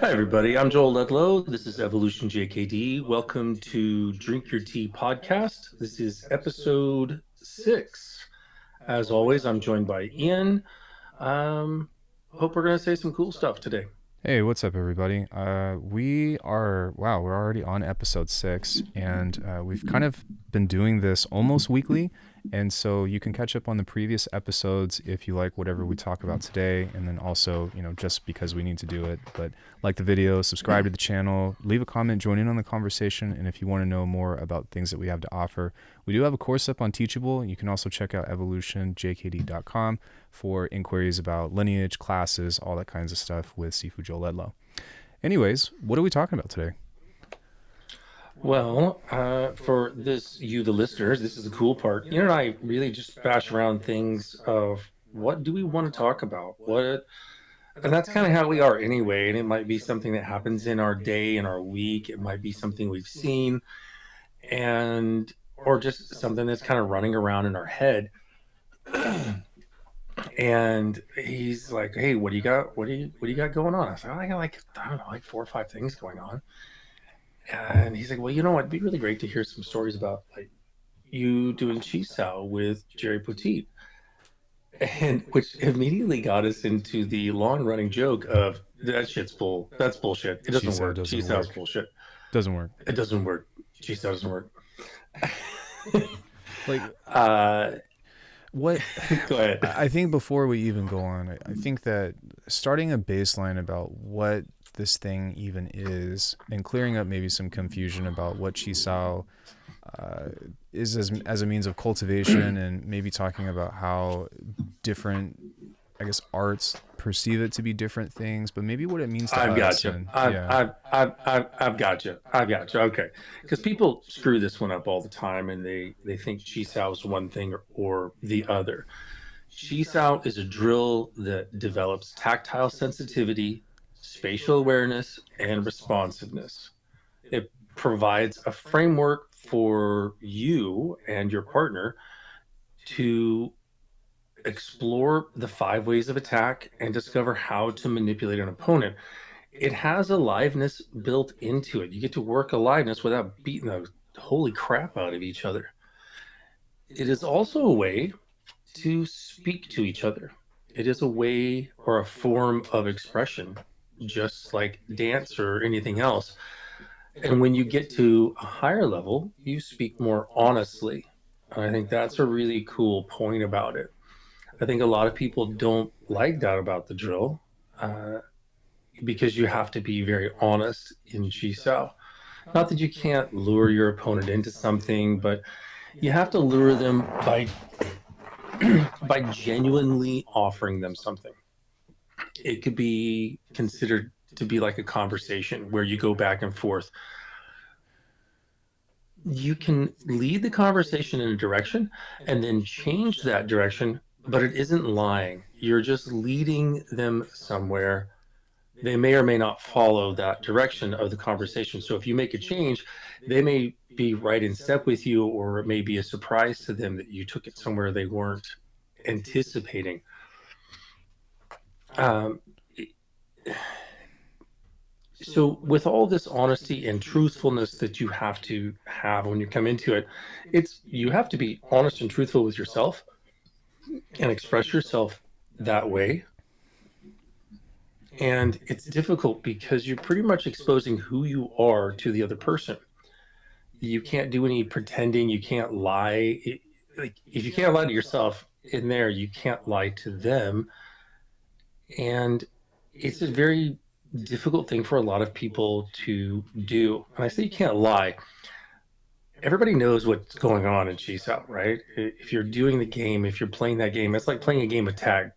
Hi, everybody. I'm Joel Ludlow. This is Evolution JKD. Welcome to Drink Your Tea podcast. This is episode 6. As always, I'm joined by Ian. Hope we're going to say some cool stuff today. Hey, what's up, everybody? We're already on episode 6, and we've kind of been doing this almost weekly. And so you can catch up on the previous episodes if you like whatever we talk about today. And then also, just because we need to do it, but like the video, subscribe to the channel, leave a comment, join in on the conversation. And if you want to know more about things that we have to offer, we do have a course up on Teachable. You can also check out evolutionjkd.com for inquiries about lineage, classes, all that kinds of stuff with Sifu Joel Ledlow. Anyways, what are we talking about today? Well, for the listeners, this is the cool part. Ian and I really just bash around things of what do we want to talk about? And that's kind of how we are anyway. And it might be something that happens in our day, in our week. It might be something we've seen and or just something that's kind of running around in our head. And he's like, "Hey, what do you got? What do you got going on?" I said, "I got I don't know, like 4 or 5 things going on." And he's like, "Well, you know what? It'd be really great to hear some stories about like you doing Chisao with Jerry Poteet." And which immediately got us into the long running joke of that shit's bull. That's bullshit. It doesn't Chisao work. doesn't Chisao's work. bullshit. Doesn't work. It doesn't work. Chisao doesn't work. Like, uh, what Go ahead. I think before we even go on, I think that starting a baseline about what this thing even is and clearing up maybe some confusion about what Chisao is as a means of cultivation, and maybe talking about how different, I guess, arts perceive it to be different things, but maybe what it means to I've got us. you. And I've yeah, I've I've I've, I've got you. I've got you. Okay, because people screw this one up all the time, and they think Chisao is one thing or the other. Chisao is a drill that develops tactile sensitivity, spatial awareness, and responsiveness. It provides a framework for you and your partner to explore the 5 ways of attack and discover how to manipulate an opponent. It has aliveness built into it. You get to work aliveness without beating the holy crap out of each other. It is also a way to speak to each other. It is a way or a form of expression, just like dance or anything else. And when you get to a higher level, you speak more honestly. And I think that's a really cool point about it. I think a lot of people don't like that about the drill uh, because you have to be very honest in Jisao. Not that you can't lure your opponent into something, but you have to lure them by genuinely offering them something. It could be considered to be like a conversation where you go back and forth. You can lead the conversation in a direction and then change that direction, but it isn't lying. You're just leading them somewhere. They may or may not follow that direction of the conversation. So if you make a change, they may be right in step with you, or it may be a surprise to them that you took it somewhere they weren't anticipating. Um, so with all this honesty and truthfulness that you have to have when you come into it, it's you have to be honest and truthful with yourself and express yourself that way. And it's difficult because you're pretty much exposing who you are to the other person. You can't do any pretending. You can't lie. Like if you can't lie to yourself in there, you can't lie to them. And it's a very difficult thing for a lot of people to do. And I say you can't lie. Everybody knows what's going on in Cheese Out, right? If you're doing the game, if you're playing that game, it's like playing a game of tag.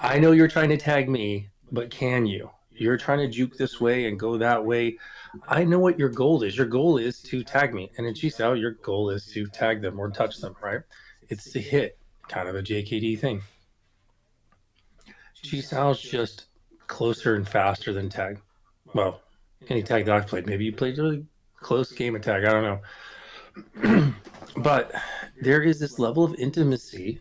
I know you're trying to tag me, but can you? You're trying to juke this way and go that way. I know what your goal is. Your goal is to tag me. And in Chisao, your goal is to tag them or touch them, right? It's to hit, kind of a JKD thing. Chisao's just closer and faster than tag. Well, any tag that I've played. Maybe you played a really close game of tag. I don't know. But there is this level of intimacy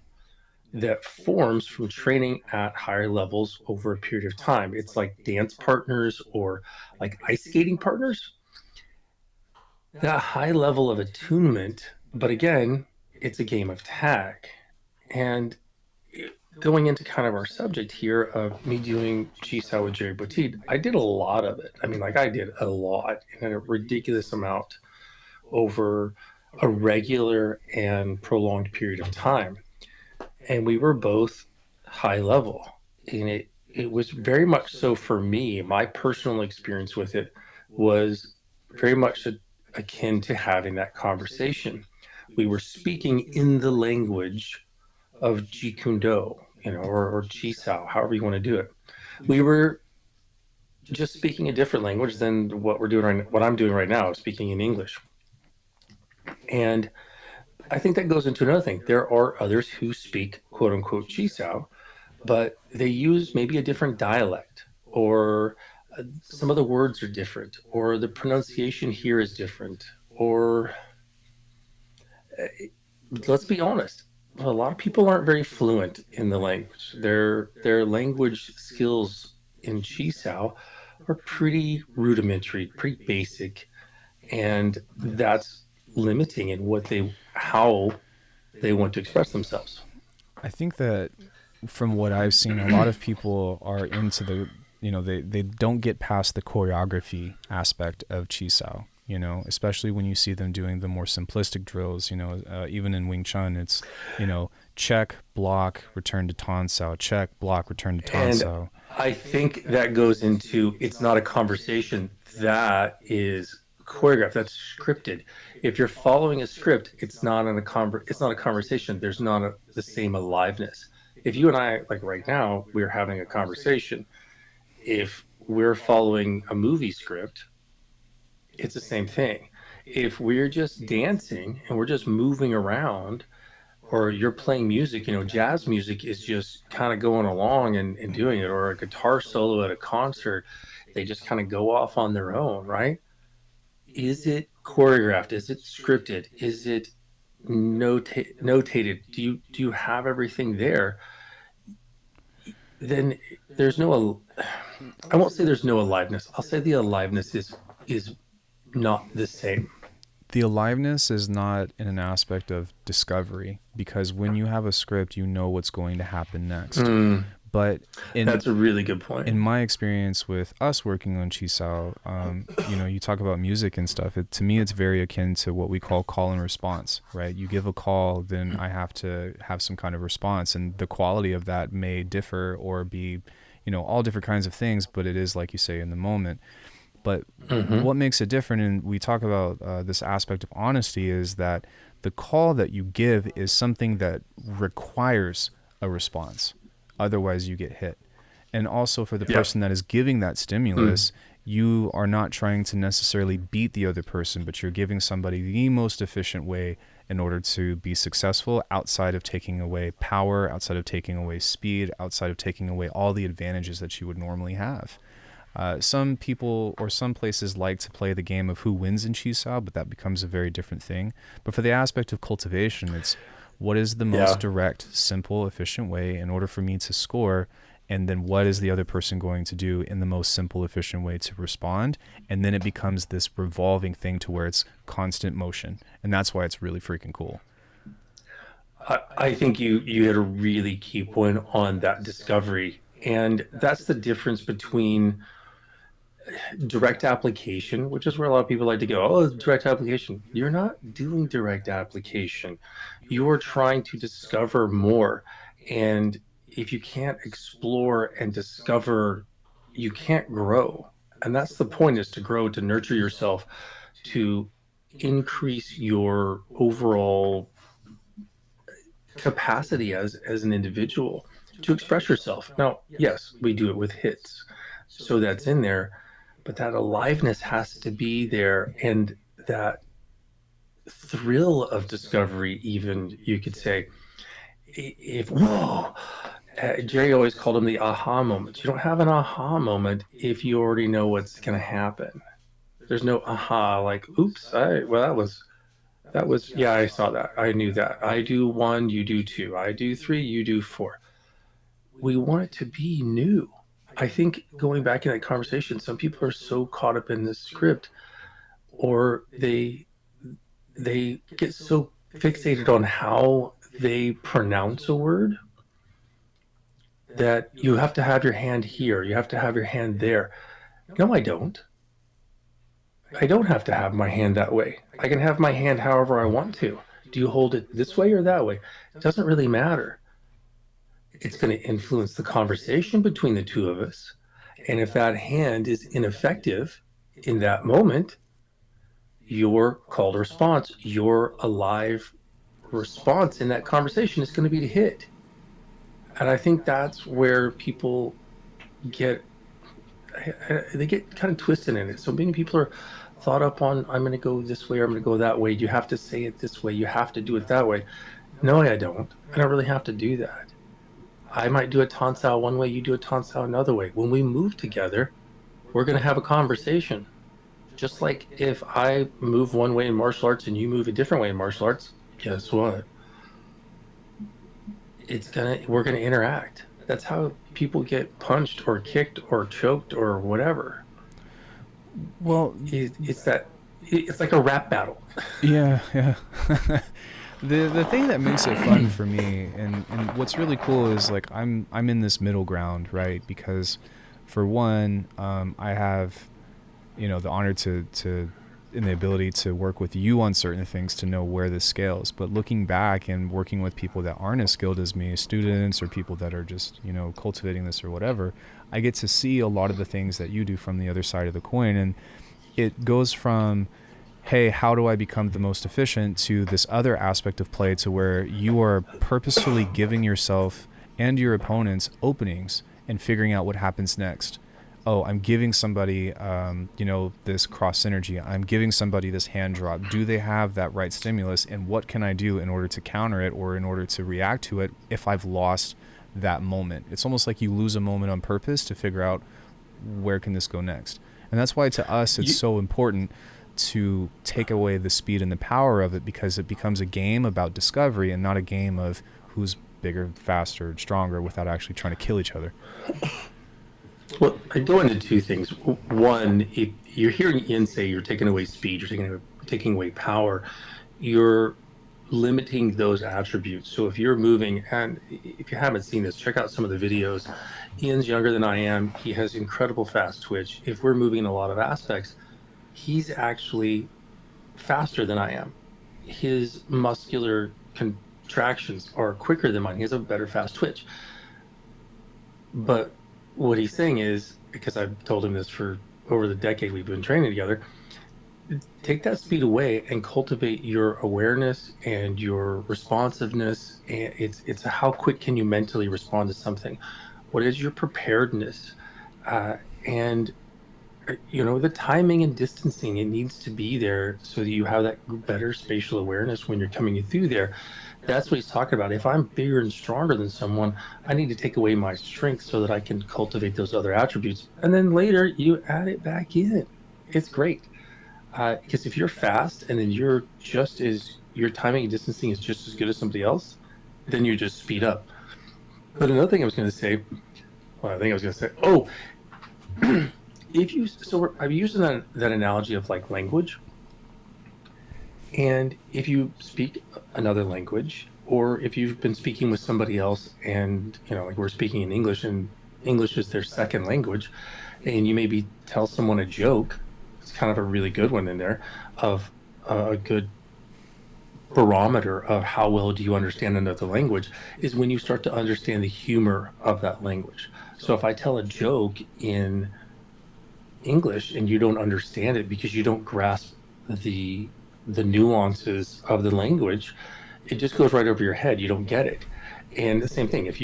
that forms from training at higher levels over a period of time. It's like dance partners or like ice skating partners. That high level of attunement, but again, it's a game of tag. And going into kind of our subject here of me doing Chisao with Jerry Botide, I did a lot of it. I mean, like I did a lot in a ridiculous amount over a regular and prolonged period of time. And we were both high level. And it was very much so for me, my personal experience with it was very much akin to having that conversation. We were speaking in the language of Jeet Kune Do, or Chisao, however you want to do it. We were just speaking a different language than what I'm doing right now, speaking in English. And I think that goes into another thing. There are others who speak quote unquote Chisao, but they use maybe a different dialect, or some of the words are different, or the pronunciation here is different, or let's be honest, a lot of people aren't very fluent in the language. Their language skills in Chisao are pretty rudimentary, pretty basic, and that's limiting in how they want to express themselves. I think that from what I've seen, a lot of people are into the, they don't get past the choreography aspect of Chisao, especially when you see them doing the more simplistic drills, even in Wing Chun, it's, check, block, return to Tan Sao, check, block, return to Tan And Sao. I think that goes into it's not a conversation. That is choreographed. That's scripted. If you're following a script, it's not a conversation. There's not the same aliveness. If you and I, like right now, we're having a conversation. If we're following a movie script, it's the same thing. If we're just dancing and we're just moving around, or you're playing music, jazz music is just kind of going along and doing it, or a guitar solo at a concert, they just kind of go off on their own, right? Is it choreographed? Is it scripted? Is it notated? Do you have everything there? Then there's no, I won't say there's no aliveness. I'll say the aliveness is not the same. The aliveness is not in an aspect of discovery, because when you have a script, you know what's going to happen next. Mm, But in that's a really good point. in my experience with us working on Chisao, you talk about music and stuff. To me, it's very akin to what we call call and response, right? You give a call, then I have to have some kind of response, and the quality of that may differ or be, all different kinds of things. But it is like you say, in the moment. But Hmm. what makes it different, and we talk about this aspect of honesty, is that the call that you give is something that requires a response. Otherwise, you get hit. And also for the Yeah. person that is giving that Mm. stimulus, you are not trying to necessarily beat the other person, but you're giving somebody the most efficient way in order to be successful, outside of taking away power, outside of taking away speed, outside of taking away all the advantages that you would normally have. Some people or some places like to play the game of who wins in Chisao, but that becomes a very different thing. But for the aspect of cultivation, it's what is the most Yeah. direct, simple, efficient way in order for me to score, and then what is the other person going to do in the most simple, efficient way to respond. And then it becomes this revolving thing to where it's constant motion. And that's why it's really freaking cool. I think you hit a really key point on that discovery. And that's the difference between direct application, which is where a lot of people like to go, oh, direct application. You're not doing direct application. You're trying to discover more. And if you can't explore and discover, you can't grow. And that's the point, is to grow, to nurture yourself, to increase your overall capacity as an individual to express yourself. Now, yes, we do it with hits, so that's in there, but that aliveness has to be there, and that thrill of discovery, even you could say, if whoa. Jerry always called them the aha moments. You don't have an aha moment if you already know what's going to happen. There's no aha, like, oops, well, That was, yeah, I saw that. I knew that. I do one, you do two. I do three, you do four. We want it to be new. I think going back in that conversation, some people are so caught up in this script, or they get so fixated on how they pronounce a word that you have to have your hand here, you have to have your hand there. No, I don't. I don't have to have my hand that way. I can have my hand however I want to. Do you hold it this way or that way? It doesn't really matter. It's going to influence the conversation between the two of us. And if that hand is ineffective in that moment, your call to response, your alive response in that conversation is going to be to hit. And I think that's where people get they get kind of twisted in it. So many people are thought up on, I'm going to go this way or I'm going to go that way. You have to say it this way. You have to do it that way. No, I don't. I don't really have to do that. I might do a tonsau one way, you do a tonsau another way. When we move together, we're going to have a conversation. Just like if I move one way in martial arts and you move a different way in martial arts, guess what? We're gonna interact. That's how people get punched or kicked or choked or whatever. Well, It's like a rap battle. yeah, yeah. The thing that makes it fun for me, and what's really cool is like I'm in this middle ground, right? Because for one, I have, the honor to and the ability to work with you on certain things to know where this scales. But looking back and working with people that aren't as skilled as me, students or people that are just, cultivating this or whatever, I get to see a lot of the things that you do from the other side of the coin. And it goes from, hey, how do I become the most efficient, to this other aspect of play to where you are purposefully giving yourself and your opponents openings and figuring out what happens next. Oh, I'm giving somebody, this cross synergy. I'm giving somebody this hand drop. Do they have that right stimulus? And what can I do in order to counter it or in order to react to it if I've lost that moment? It's almost like you lose a moment on purpose to figure out where can this go next. And that's why to us it's You, so important to take away the speed and the power of it, because it becomes a game about discovery and not a game of who's bigger, faster, stronger, without actually trying to kill each other. well, I go into two things. One, if you're hearing Ian say you're taking away speed, you're taking away power, you're limiting those attributes. So if you're moving, and if you haven't seen this, check out some of the videos. Ian's younger than I am. He has incredible fast twitch. If we're moving in a lot of aspects, he's actually faster than I am. His muscular contractions are quicker than mine. He has a better fast twitch. But what he's saying is, because I've told him this for over the decade we've been training together, take that speed away and cultivate your awareness and your responsiveness. And it's how quick can you mentally respond to something? What is your preparedness? And the timing and distancing, it needs to be there so that you have that better spatial awareness when you're coming through there. That's what he's talking about. If I'm bigger and stronger than someone, I need to take away my strength so that I can cultivate those other attributes, and then later you add it back in. It's great. Because if you're fast and then your timing and distancing is just as good as somebody else, then you just speed up. But another thing I was going to say, oh, I'm using that analogy of like language. And if you speak another language, or if you've been speaking with somebody else and, like we're speaking in English and English is their second language, and you maybe tell someone a joke, it's kind of a really good one in there, of a good barometer of how well do you understand another language, is when you start to understand the humor of that language. So if I tell a joke in English and you don't understand it because you don't grasp the the nuances of the language, it just goes right over your head. You don't get it. And the same thing, if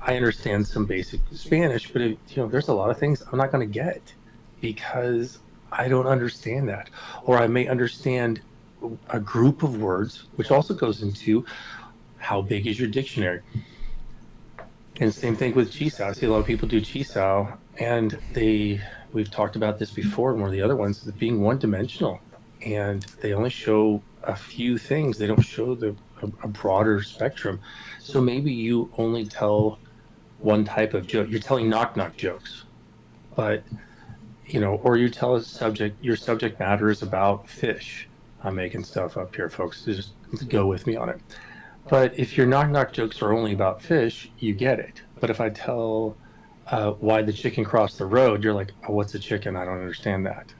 I understand some basic Spanish, but there's a lot of things I'm not going to get because I don't understand that. Or I may understand a group of words, which also goes into how big is your dictionary. And same thing with Chisao. I see a lot of people do Chisao, and we've talked about this before in one of the other ones, being one dimensional. and they only show a few things. They don't show a broader spectrum. So maybe you only tell one type of joke. You're telling knock knock jokes, but or you tell a subject, your subject matter is about fish. I'm making stuff up here, folks. Just go with me on it. But if your knock knock jokes are only about fish, you get it. But if I tell why the chicken crossed the road, you're like, oh, what's a chicken? I don't understand that.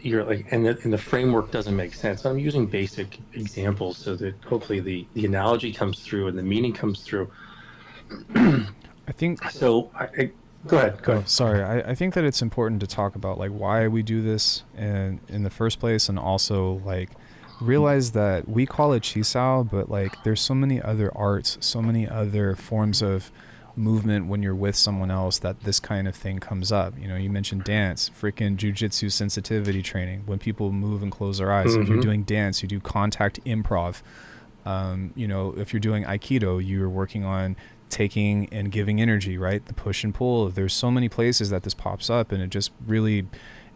You're like, and the framework doesn't make sense. I'm using basic examples so that hopefully the analogy comes through and the meaning comes through. I think So go ahead, go Oh, ahead. sorry. I think that it's important to talk about like why we do this in the first place, and also like realize that we call it chisao, but like there's so many other arts, so many other forms of movement when you're with someone else that this kind of thing comes up. You know, you mentioned dance, freaking jujitsu sensitivity training, when people move and close their eyes. If you're Mm-hmm. doing dance, you do contact improv. If you're doing Aikido, you're working on taking and giving energy, right? The push and pull. There's so many places that this pops up, and it just really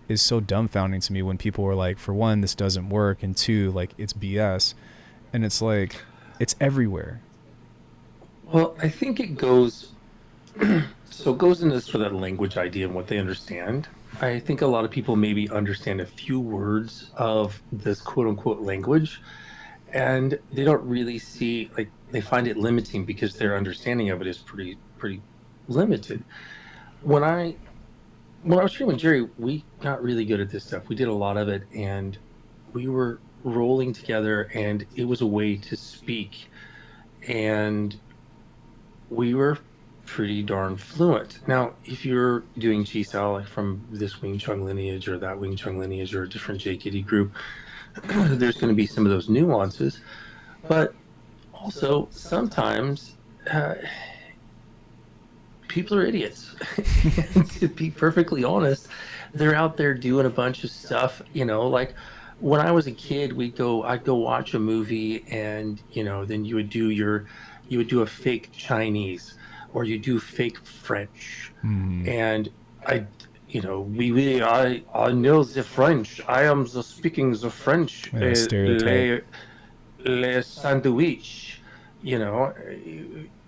is so dumbfounding to me when people are like, for one, this doesn't work, and two, like, it's BS. And it's like, it's everywhere. Well, I think it goes so it goes into sort of that language idea and what they understand. I think a lot of people maybe understand a few words of this quote unquote language, and they don't really see, like, they find it limiting because their understanding of it is pretty limited. When I when I was training with Jerry, we got really good at this stuff. We did a lot of it, and we were rolling together, and it was a way to speak, and we were pretty darn fluent. Now, if you're doing Chisao, like from this Wing Chun lineage or that Wing Chun lineage or a different JKD group, there's going to be some of those nuances. But also, sometimes uh, people are idiots. And to be perfectly honest, they're out there doing a bunch of stuff, like when I was a kid, I'd go watch a movie, and then you would do a fake Chinese, or you do fake French. Mm, And I, I know the French. I am the speaking the French, yeah, stereotype. le sandwich, you know,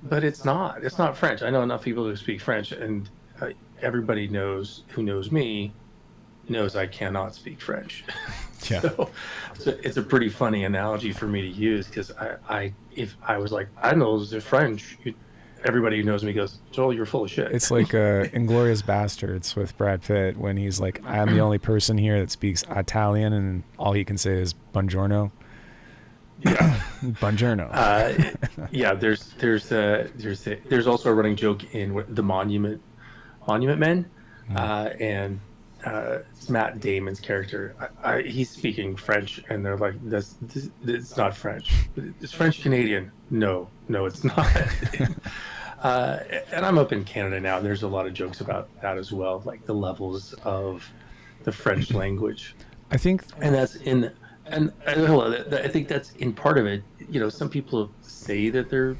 but it's not French. I know enough people who speak French, and everybody knows who knows me knows I cannot speak French. Yeah. So it's a pretty funny analogy for me to use, because if I was like, I know the French, everybody who knows me goes, Joel, you're full of shit. It's like Inglorious Bastards with Brad Pitt when he's like, I'm the only person here that speaks Italian, and all he can say is buongiorno. Yeah. Buongiorno. Uh, yeah, there's also a running joke in the Monument Men, Mm. and it's Matt Damon's character. He's speaking French, and they're like, it's not French. It's French Canadian. No, no, it's not." uh, and I'm up in Canada now. And there's a lot of jokes about that as well, like the levels of the French language, I think, and that's in and hello, I think that's in part of it. Some people say that they're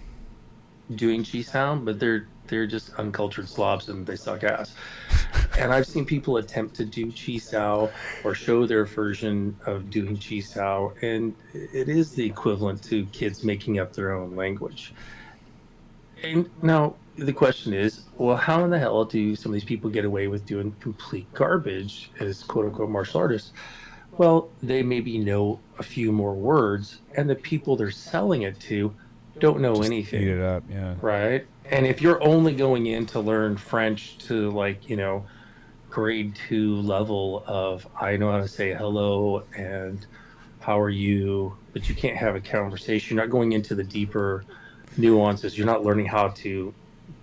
doing G sound, but they're just uncultured slobs and they suck ass. And I've seen people attempt to do Chisao or show their version of doing Chisao, and it is the equivalent to kids making up their own language. And now the question is, well, how in the hell do some of these people get away with doing complete garbage as quote unquote martial artists? Well, they maybe know a few more words, and the people they're selling it to don't know just eat anything, it up. Yeah. right? And if you're only going in to learn French to, like, grade two level of, I know how to say hello and how are you, but you can't have a conversation. You're not going into the deeper nuances. You're not learning how to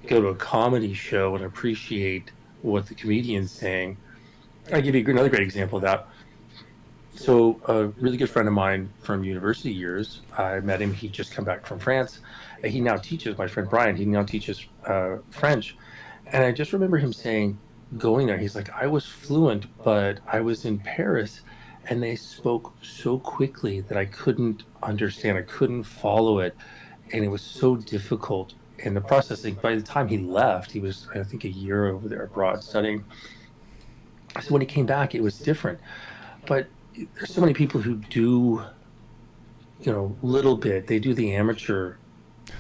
go to a comedy show and appreciate what the comedian's saying. I'll give you another great example of that. So a really good friend of mine from university years, I met him. He'd just come back from France. And he now teaches, my friend Brian, he now teaches French. And I just remember him saying, going there, he's like, I was fluent, but I was in Paris and they spoke so quickly that I couldn't understand. I couldn't follow it. And it was so difficult in the processing. By the time he left, he was, I think, a year over there abroad studying. So when he came back, it was different. But there's so many people who do, little bit. They do the amateur.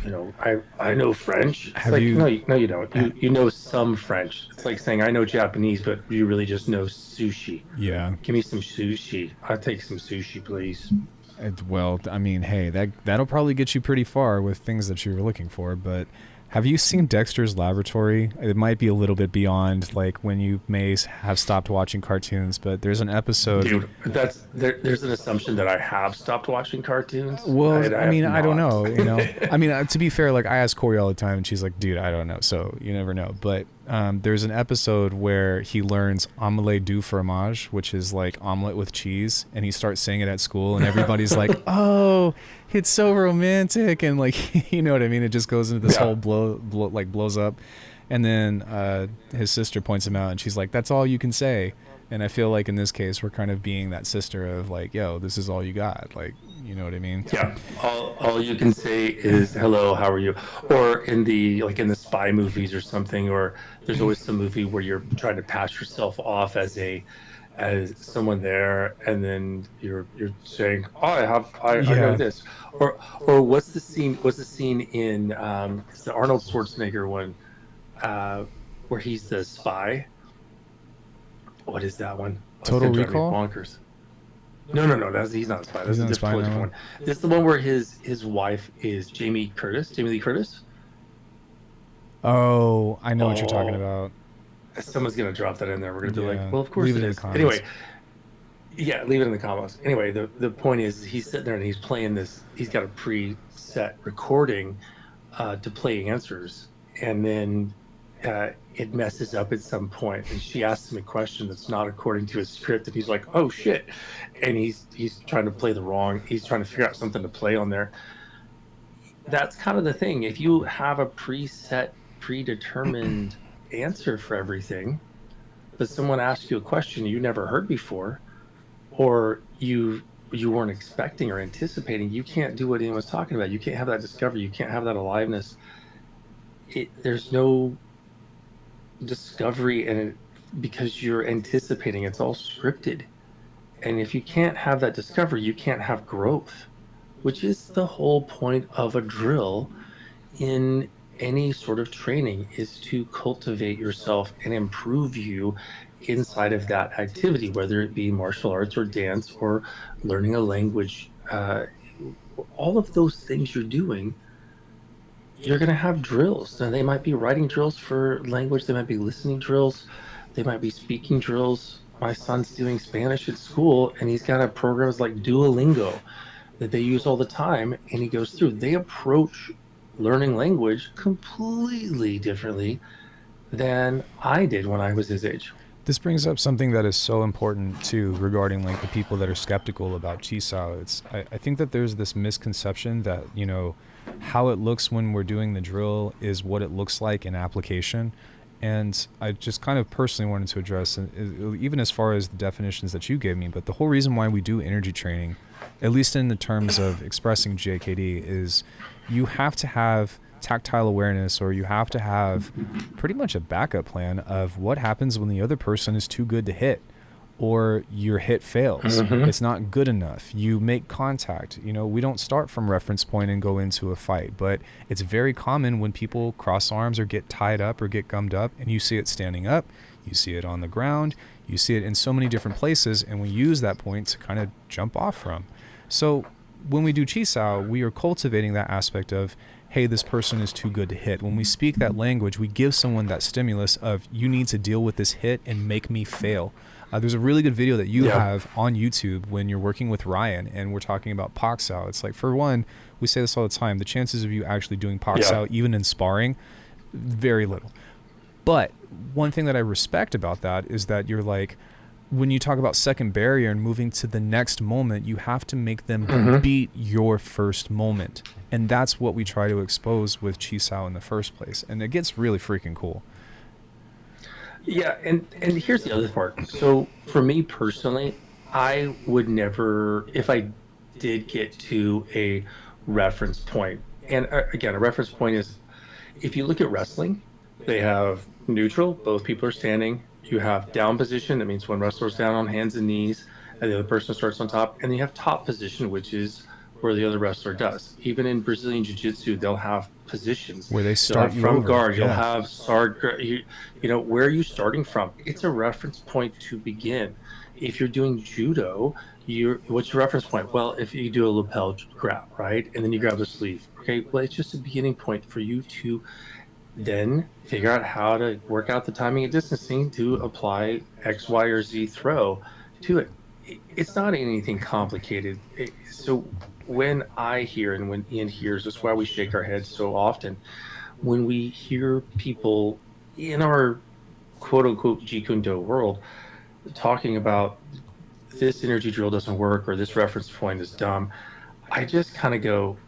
I know French. It's Have like, no, you? no, you don't. You know some French. It's like saying I know Japanese, but you really just know sushi. Yeah. Give me some sushi. I'll take some sushi, please. Well, I mean, hey, that'll probably get you pretty far with things that you were looking for. But have you seen Dexter's Laboratory? It might be a little bit beyond like when you may have stopped watching cartoons, but there's an episode. Dude, there's an assumption that I have stopped watching cartoons. Well, I I have mean, I don't not. know, you know. I mean, to be fair, like I ask Corey all the time, and she's like, "Dude, I don't know." So you never know. But there's an episode where he learns omelette du fromage, which is like omelet with cheese, and he starts saying it at school, and everybody's like, "Oh, it's so romantic," and like, you know what I mean? It just goes into this Yeah. whole like blows up, and then his sister points him out, and she's like, "That's all you can say." And I feel like in this case, we're kind of being that sister of like, "Yo, this is all you got." Like, you know what I mean? Yeah. All you can say is hello, how are you? Or in the spy movies or something, or there's always some movie where you're trying to pass yourself off as someone there, and then you're saying, "Oh, I know Yeah, this." Or what's the scene in it's the Arnold Schwarzenegger one, uh where he's the spy. What is that one? Oh, it's Total gonna drive me Recall. bonkers. No. He's not a spy. He's That's a on the different, spy totally now. different one. This is the one where his wife is Jamie Lee Curtis. Oh, I know what you're talking Oh, about. someone's gonna drop that in there. We're gonna be like, Yeah, well, of course leave it it in the is. comments. Anyway, yeah, leave it in the comments. Anyway, the point is he's sitting there and he's playing this. He's got a preset recording to play answers, and then it messes up at some point, and she asks him a question that's not according to his script, and he's like, "Oh shit!" And he's trying to play the wrong. He's trying to figure out something to play on there. That's kind of the thing. If you have a preset, predetermined answer for everything, but someone asks you a question you never heard before, or you weren't expecting or anticipating, you can't do what anyone's talking about. You can't have that discovery. You can't have that aliveness. There's no discovery in it because you're anticipating. It's all scripted. And if you can't have that discovery, you can't have growth, which is the whole point of a drill in any sort of training, is to cultivate yourself and improve you inside of that activity, whether it be martial arts or dance or learning a language. All of those things you're doing, you're going to have drills. And they might be writing drills for language, they might be listening drills, they might be speaking drills. My son's doing Spanish at school, and he's got a programs like Duolingo that they use all the time, and he goes through. They approach learning language completely differently than I did when I was his age. This brings up something that is so important too regarding like the people that are skeptical about chisao. I think that there's this misconception that, you know, how it looks when we're doing the drill is what it looks like in application. And I just kind of personally wanted to address, even as far as the definitions that you gave me, but the whole reason why we do energy training, at least in the terms of expressing JKD, is you have to have tactile awareness, or you have to have pretty much a backup plan of what happens when the other person is too good to hit, or your hit fails. Mm-hmm. It's not good enough. You make contact. You know, we don't start from reference point and go into a fight, but it's very common when people cross arms or get tied up or get gummed up, and you see it standing up, you see it on the ground, you see it in so many different places, and we use that point to kind of jump off from. So when we do chisao, we are cultivating that aspect of, hey, this person is too good to hit. When we speak that language, we give someone that stimulus of, you need to deal with this hit and make me fail. There's a really good video that you Yeah. have on YouTube when you're working with Ryan and we're talking about Poxow. It's like, for one, we say this all the time, the chances of you actually doing Yeah. Poxow, even in sparring, very little. But one thing that I respect about that is that you're like, when you talk about second barrier and moving to the next moment, you have to make them Mm-hmm. beat your first moment. And that's what we try to expose with Chisao in the first place. And it gets really freaking cool. Yeah, and here's the other part. So for me personally, I would never, if I did get to a reference point, and again, a reference point is, if you look at wrestling, they have neutral, both people are standing. You have down position, that means when wrestlers down on hands and knees, and the other person starts on top, and then you have top position, which is where the other wrestler does. Even in Brazilian Jiu-Jitsu, they'll have positions. Where they You'll start have you from over. guard, you'll Yeah. have start, where are you starting from? It's a reference point to begin. If you're doing judo, what's your reference point? Well, if you do a lapel grab, right? And then you grab the sleeve. Okay, well, it's just a beginning point for you to then figure out how to work out the timing and distancing to apply X, Y, or Z throw to it. It's not anything complicated. So when I hear and when Ian hears, that's why we shake our heads so often. When we hear people in our quote unquote Jeet Kune Do world talking about this energy drill doesn't work or this reference point is dumb, I just kind of go,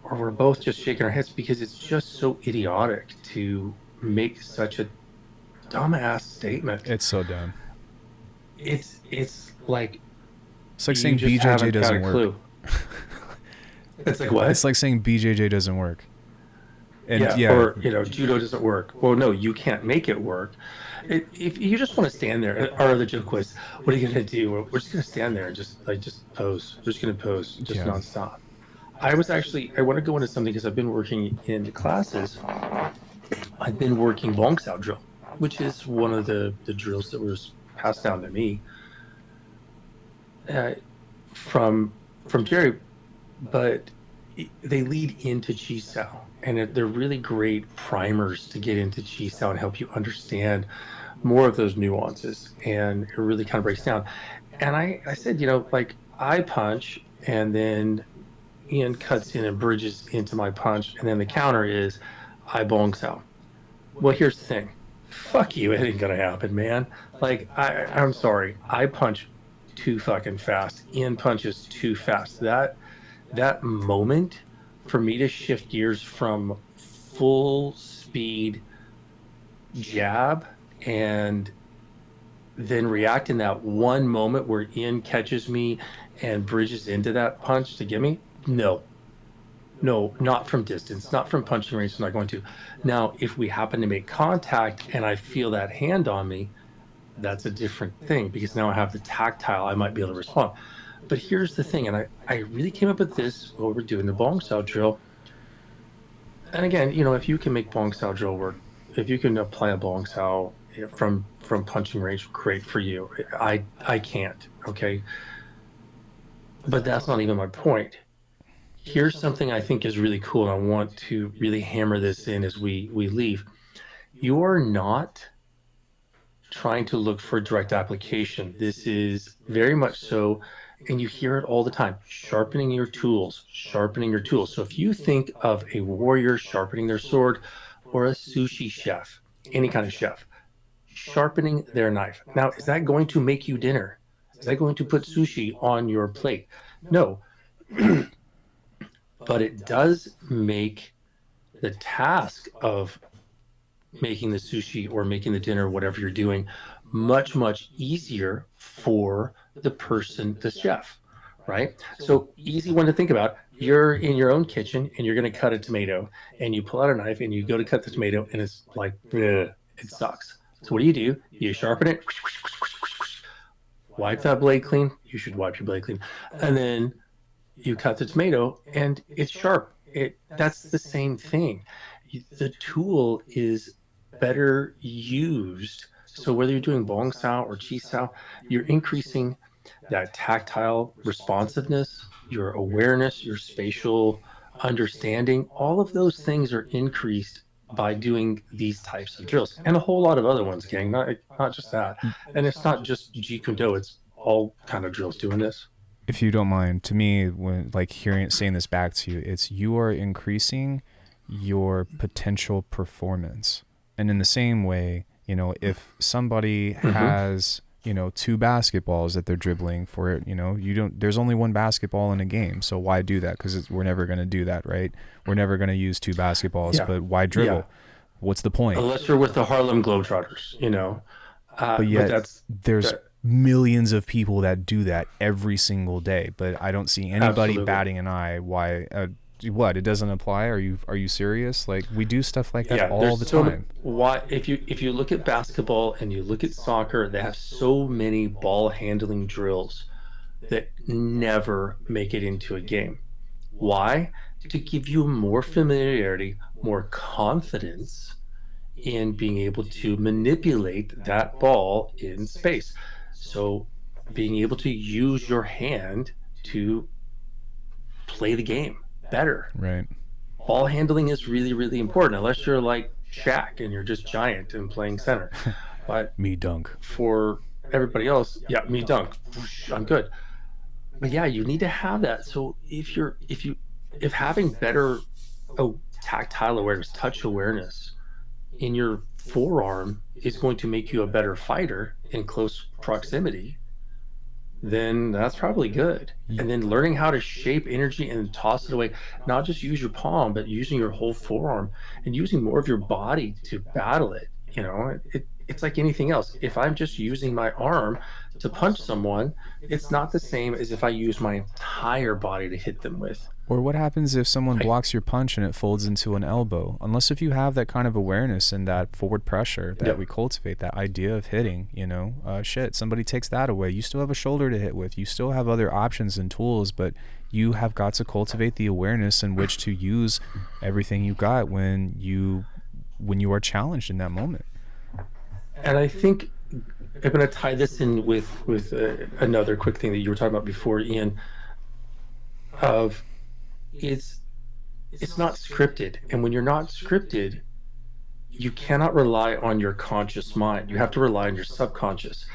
or we're both just shaking our heads because it's just so idiotic to make such a dumbass statement. It's so dumb. It's like It's like you saying just BJJ haven't got doesn't a work. clue. It's like what? It's like saying BJJ doesn't work. And Yeah, yeah, or judo doesn't work. Well, no, you can't make it work. If you just want to stand there, or the joke was, what are you gonna do? We're just gonna stand there and just pose. We're just gonna pose just yeah. nonstop. I want to go into something because I've been working in classes. I've been working long sow drill, which is one of the drills that was passed down to me uh, from Jerry, but they lead into chi sao, and they're really great primers to get into chi sao and help you understand more of those nuances, and it really kind of breaks down. And I said, like I punch, and then Ian cuts in and bridges into my punch, and then the counter is I bong sao. Well, here's the thing. Fuck you. It ain't gonna happen, man. Like, I'm sorry. I punch too fucking fast. Ian punches too fast. That moment for me to shift gears from full speed jab and then react in that one moment where Ian catches me and bridges into that punch to get me. No, no, not from distance, not from punching range. I'm not going to. Now, if we happen to make contact and I feel that hand on me, that's a different thing because now I have the tactile. I might be able to respond. But here's the thing, and I really came up with this while we're doing the bong style drill. And again, if you can make bong style drill work, if you can apply a bong style from punching range, great for you. I can't. Okay, but that's not even my point. Here's something I think is really cool, and I want to really hammer this in as we leave. You are not trying to look for direct application. This is very much so, and you hear it all the time, sharpening your tools, sharpening your tools. So if you think of a warrior sharpening their sword or a sushi chef, any kind of chef, sharpening their knife. Now, is that going to make you dinner? Is that going to put sushi on your plate? No, but it does make the task of making the sushi or making the dinner, whatever you're doing, much, much easier for the person, the chef, right? So, easy one to think about. You're in your own kitchen and you're going to cut a tomato, and you pull out a knife and you go to cut the tomato, and it's like, ugh, it sucks. So, what do? You sharpen it, wipe that blade clean. You should wipe your blade clean. And then you cut the tomato and it's sharp. That's the same thing. The tool is better used. So whether you're doing bong sao or chi sao, you're increasing that tactile responsiveness, your awareness, your spatial understanding. All of those things are increased by doing these types of drills and a whole lot of other ones, gang. Not just that. And it's not just Jeet Kune Do. It's all kind of drills doing this. If you don't mind, to me, when like saying this back to you, it's you are increasing your potential performance. And in the same way, if somebody Mm-hmm. has, two basketballs that they're dribbling for it, you don't, there's only one basketball in a game. So why do that? Because we're never going to do that, right? We're never going to use two basketballs, Yeah. but why Yeah. dribble? What's the point? Unless you're with the Harlem Globetrotters. But But yet that's there's that millions of people that do that every single day. But I don't see anybody absolutely. batting an eye why What? It doesn't apply? Are you serious? Like we do stuff like that Yeah, all there's the so many. time. Why, if you look at basketball and you look at soccer, they have so many ball handling drills that never make it into a game. Why? To give you more familiarity, more confidence in being able to manipulate that ball in space. So being able to use your hand to play the game better. Right. Ball handling is really, really important, unless you're like Shaq and you're just giant and playing center. But Me dunk. for everybody else, yeah, me dunk. Whoosh, I'm good. But yeah, you need to have that. So if having better, tactile awareness, touch awareness in your forearm is going to make you a better fighter in close proximity, then that's probably good. And then learning how to shape energy and toss it away, not just use your palm, but using your whole forearm and using more of your body to battle it. It's like anything else. If I'm just using my arm to punch someone, it's not the same as if I use my entire body to hit them with. Or what happens if someone Like, blocks your punch and it folds into an elbow? Unless if you have that kind of awareness and that forward pressure that yep. we cultivate, that idea of hitting, shit, somebody takes that away. You still have a shoulder to hit with. You still have other options and tools, but you have got to cultivate the awareness in which to use everything you got when you are challenged in that moment. And I think I'm going to tie this in with another quick thing that you were talking about before, Ian. Of it's it's not scripted, and when you're not scripted, you cannot rely on your conscious mind. You have to rely on your subconscious.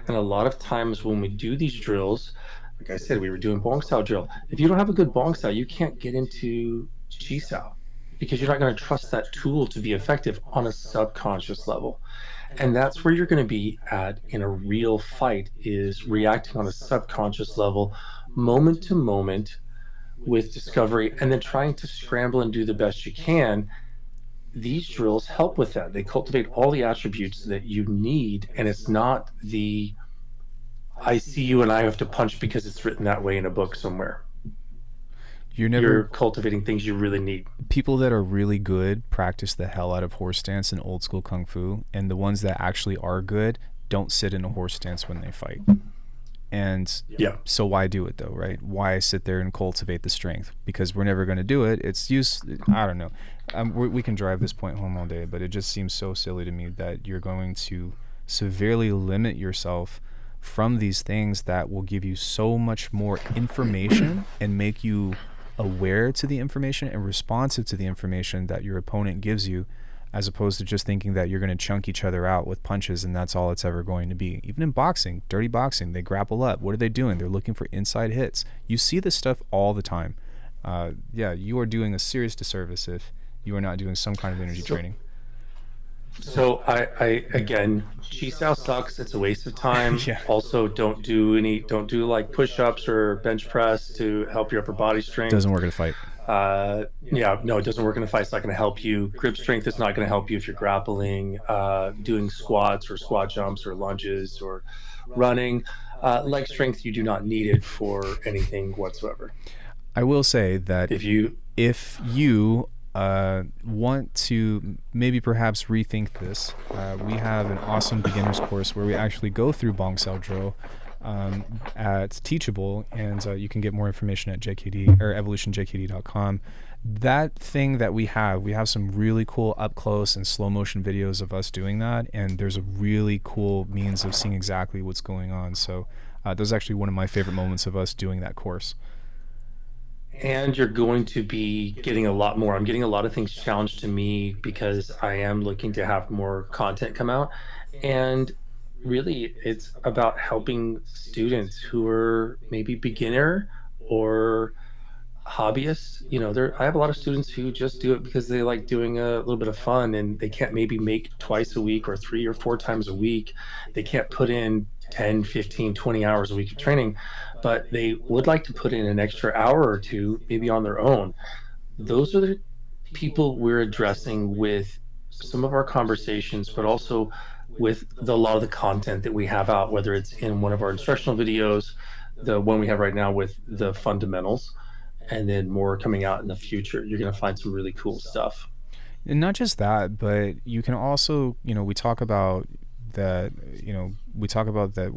And a lot of times when we do these drills, like I said, we were doing bong sao drill. If you don't have a good bong sao, you can't get into chi sao because you're not going to trust that tool to be effective on a subconscious level. And that's where you're going to be at in a real fight, is reacting on a subconscious level, moment to moment, with discovery, and then trying to scramble and do the best you can. These drills help with that. They cultivate all the attributes that you need, and it's not the I see you and I have to punch because it's written that way in a book somewhere. You're You're never cultivating things you really need. People that are really good practice the hell out of horse stance and old school kung fu, and the ones that actually are good don't sit in a horse stance when they fight. And Yeah. so why do it though, right? Why sit there and cultivate the strength? Because we're never going to do it. It's use. I don't know. We can drive this point home all day, but it just seems so silly to me that you're going to severely limit yourself from these things that will give you so much more information and make you aware to the information and responsive to the information that your opponent gives you, as opposed to just thinking that you're going to chunk each other out with punches and that's all it's ever going to be. Even in boxing, dirty boxing, they grapple up. What are they doing? They're looking for inside hits. You see this stuff all the time. You are doing a serious disservice if you are not doing some kind of energy training. So I again, chi sao sucks. It's a waste of time. Yeah. Also, don't do like push-ups or bench press to help your upper body strength. Doesn't work in a fight. Yeah, no, it doesn't work in a fight. It's not going to help you. Grip strength is not going to help you if you're grappling, doing squats or squat jumps or lunges or running. Leg strength, you do not need it for anything whatsoever. I will say that If you if you want to maybe perhaps rethink this, we have an awesome beginners course where we actually go through Bong Sao drill at Teachable, and you can get more information at JKD or evolutionjkd.com. That thing that we have some really cool up close and slow motion videos of us doing that, and there's a really cool means of seeing exactly what's going on. So that was actually one of my favorite moments of us doing that course. and you're going to be getting a lot more. I'm getting a lot of things challenged to me because I am looking to have more content come out. And really, it's about helping students who are maybe beginner or hobbyists. I have a lot of students who just do it because they like doing a little bit of fun, and they can't maybe make twice a week or 3 or 4 times a week. They can't put in 10, 15, 20 hours a week of training, but they would like to put in an extra hour or two maybe on their own. Those are the people we're addressing with some of our conversations, but also with a lot of the content that we have out, whether it's in one of our instructional videos, the one we have right now with the fundamentals, and then more coming out in the future. You're going to find some really cool stuff. And not just that, but you can also, we talk about that, we talk about that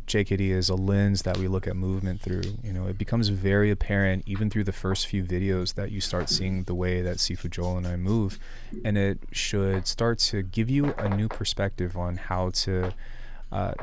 JKD is a lens that we look at movement through. It becomes very apparent even through the first few videos that you start seeing the way that Sifu Joel and I move. And it should start to give you a new perspective on how to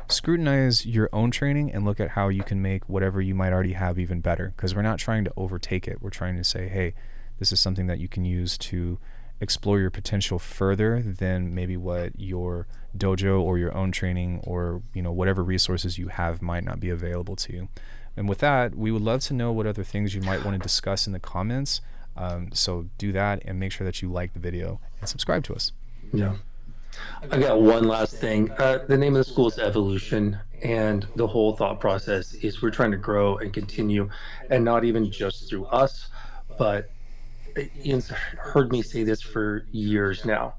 scrutinize your own training and look at how you can make whatever you might already have even better. Because we're not trying to overtake it. We're trying to say, hey, this is something that you can use to explore your potential further than maybe what your dojo or your own training or whatever resources you have might not be available to you. And with that, we would love to know what other things you might want to discuss in the comments. So do that and make sure that you like the video and subscribe to us. Yeah. I got one last thing. The name of the school is Evolution, and the whole thought process is we're trying to grow and continue, and not even just through us, but Ian's heard me say this for years now.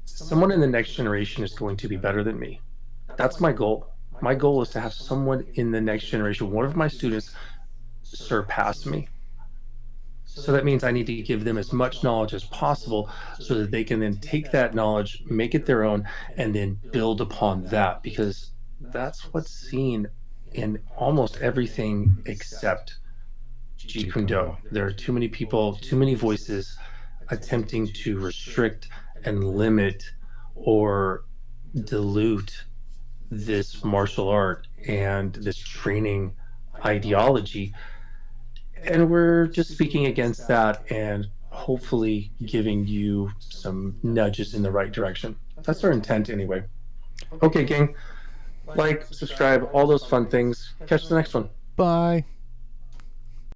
Someone in the next generation is going to be better than me. That's my goal. My goal is to have someone in the next generation, one of my students, surpass me. So that means I need to give them as much knowledge as possible so that they can then take that knowledge, make it their own, and then build upon that, because that's what's seen in almost everything except Jeet Kune Do. There are too many people, too many voices attempting to restrict and limit or dilute this martial art and this training ideology. And we're just speaking against that and hopefully giving you some nudges in the right direction. That's our intent anyway. Okay, gang. Like, subscribe, all those fun things. Catch the next one. Bye.